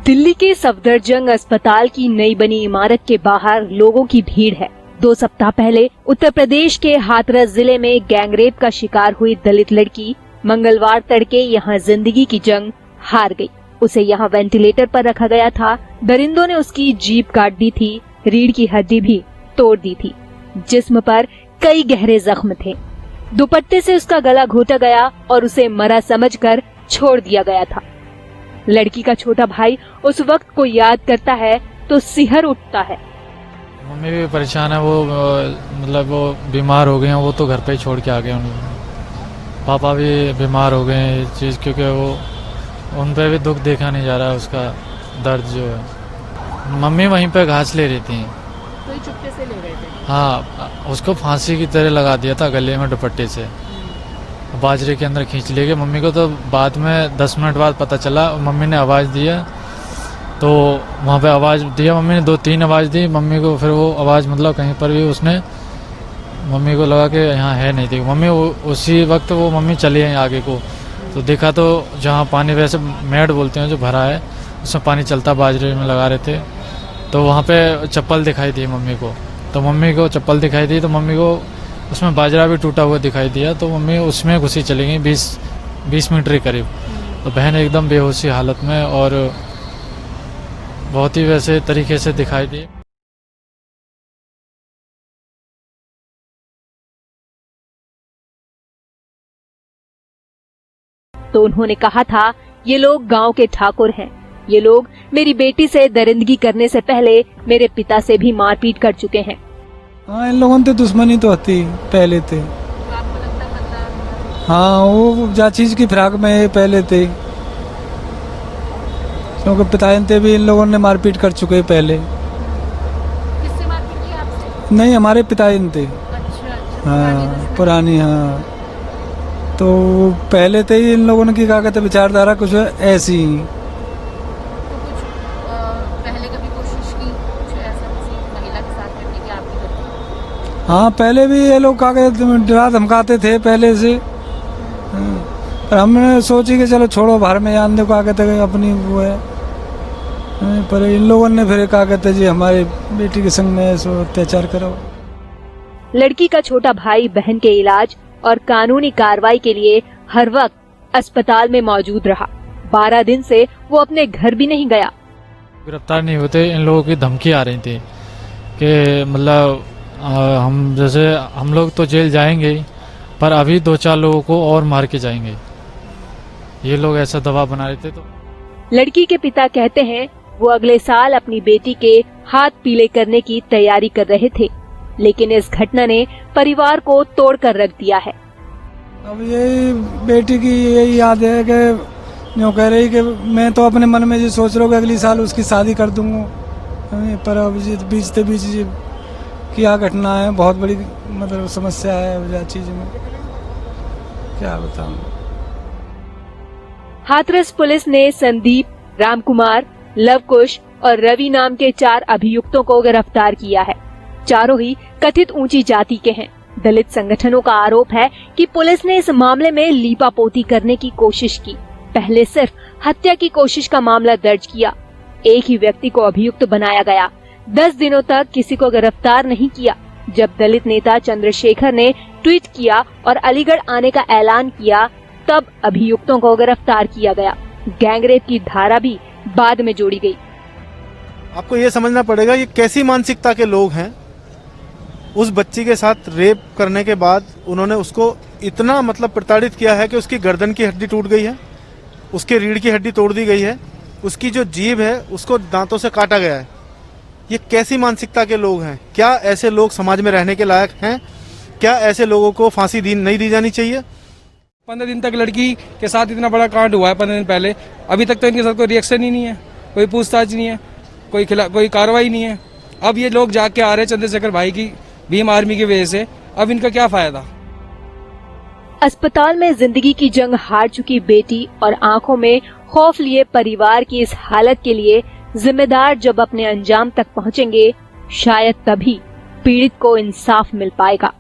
दिल्ली के सफदरजंग अस्पताल की नई बनी इमारत के बाहर लोगों की भीड़ है। 2 सप्ताह पहले उत्तर प्रदेश के हाथरस जिले में गैंगरेप का शिकार हुई दलित लड़की मंगलवार तड़के यहां जिंदगी की जंग हार गई। उसे यहां वेंटिलेटर पर रखा गया था। दरिंदों ने उसकी जीभ काट दी थी, रीढ़ की हड्डी भी तोड़ दी थी। जिस्म पर कई गहरे जख्म थे। दुपट्टे से उसका गला घोटा गया और उसे मरा समझकर छोड़ दिया गया था। लड़की का छोटा भाई उस वक्त को याद करता है तो सिहर उठता है। मम्मी भी परेशान है, वो मतलब वो बीमार हो गए हैं, वो तो घर पे ही छोड़ के आ गए उनको। पापा भी बीमार हो गए हैं इस चीज़, क्योंकि वो उन पे भी दुख देखा नहीं जा रहा है, उसका दर्द जो है। मम्मी वहीं पे घास ले रही थी, तो चुपके से ले रहे थे। हाँ, उसको फांसी की तरह लगा दिया था गले में दुपट्टे से, बाजरे के अंदर खींच ले गए। मम्मी को तो बाद में 10 मिनट बाद पता चला। मम्मी ने आवाज़ दिया तो वहाँ पे आवाज़ दिया, मम्मी ने 2-3 आवाज़ दी मम्मी को। फिर वो आवाज़ मतलब कहीं पर भी उसने मम्मी को लगा कि यहाँ है नहीं थी मम्मी। उसी वक्त वो मम्मी चली आई आगे को, तो देखा तो जहाँ पानी वैसे मेड़ बोलते हैं जो भरा है, उसमें पानी चलता बाजरे में लगा रहे थे, तो वहाँ पे चप्पल दिखाई दी मम्मी को। तो मम्मी को चप्पल दिखाई दी तो मम्मी को उसमें बाजरा भी टूटा हुआ दिखाई दिया, तो मम्मी उसमें घुसी चली गई 20 मिनट के करीब। तो बहन एकदम बेहोशी हालत में और बहुत ही वैसे तरीके से दिखाई दी। तो उन्होंने कहा था, ये लोग गांव के ठाकुर हैं। ये लोग मेरी बेटी से दरिंदगी करने से पहले मेरे पिता से भी मारपीट कर चुके हैं। हाँ, इन लोगों ने दुश्मनी तो होती पहले थे। हाँ, वो जा चीज की फिराक में पहले थे, क्योंकि पिताजी थे भी इन लोगों ने मारपीट कर चुके पहले। किससे मारपीट की आपसे? नहीं, हमारे पिताजी थे। अच्छा, हाँ, पुरानी। हाँ, तो पहले थे इन लोगों ने की क्या कहते विचारधारा कुछ ऐसी। हाँ, पहले भी ये लोग कागज डरा धमकाते थे पहले से। पर हमने सोची कि चलो छोड़ो, बाहर में जान दो, क्या कहते अपनी वो है। पर इन लोगों ने फिर क्या कहते जी हमारी बेटी के संग में ऐसा अत्याचार करो। लड़की का छोटा भाई बहन के इलाज और कानूनी कार्रवाई के लिए हर वक्त अस्पताल में मौजूद रहा। 12 दिन से वो अपने घर भी नहीं गया। गिरफ्तार नहीं होते, इन लोगों की धमकी आ रही थी कि मतलब हम लोग तो जेल जाएंगे ही, पर अभी 2-4 लोगों को और मार के जाएंगे। ये लोग ऐसा दबाव बना रहे थे। तो लड़की के पिता कहते हैं वो अगले साल अपनी बेटी के हाथ पीले करने की तैयारी कर रहे थे, लेकिन इस घटना ने परिवार को तोड़ कर रख दिया है। अब यही बेटी की यही याद है कि जो कह रही कि मैं तो अपने मन में ये सोच रहा हूँ कि अगली साल उसकी शादी कर दूंगा, पर अब बीच क्या घटना है, बहुत बड़ी मतलब समस्या है चीज में, क्या बताऊं। हाथरस पुलिस ने संदीप, रामकुमार, लवकुश और रवि नाम के 4 अभियुक्तों को गिरफ्तार किया है। चारों ही कथित ऊंची जाति के हैं। दलित संगठनों का आरोप है कि पुलिस ने इस मामले में लीपापोती करने की कोशिश की। पहले सिर्फ हत्या की कोशिश का मामला दर्ज किया। एक ही व्यक्ति को अभियुक्त बनाया गया। 10 दिनों तक किसी को गिरफ्तार नहीं किया। जब दलित नेता चंद्रशेखर ने ट्वीट किया और अलीगढ़ आने का ऐलान किया, तब अभियुक्तों को गिरफ्तार किया गया। गैंगरेप की धारा भी बाद में जोड़ी गई। आपको ये समझना पड़ेगा ये कैसी मानसिकता के लोग हैं। उस बच्ची के साथ रेप करने के बाद उन्होंने उसको इतना मतलब प्रताड़ित किया है कि उसकी गर्दन की हड्डी टूट गई है, उसके रीढ़ की हड्डी तोड़ दी गई है, उसकी जो जीभ है उसको दांतों से काटा गया है। ये कैसी मानसिकता के लोग हैं? क्या ऐसे लोग समाज में रहने के लायक हैं? क्या ऐसे लोगों को फांसी नहीं दी जानी चाहिए? 15 दिन तक लड़की के साथ इतना बड़ा कांड हुआ है 15 दिन पहले, अभी तक तो इनके साथ कोई रिएक्शन ही नहीं है, कोई पूछताछ नहीं है, कोई कार्रवाई नहीं है। अब ये लोग जाके आ रहे चंद्रशेखर भाई की भीम आर्मी की वजह से, अब इनका क्या फायदा। अस्पताल में जिंदगी की जंग हार चुकी बेटी और आंखों में खौफ लिए परिवार की इस हालत के लिए जिम्मेदार जब अपने अंजाम तक पहुंचेंगे, शायद तभी पीड़ित को इंसाफ मिल पाएगा।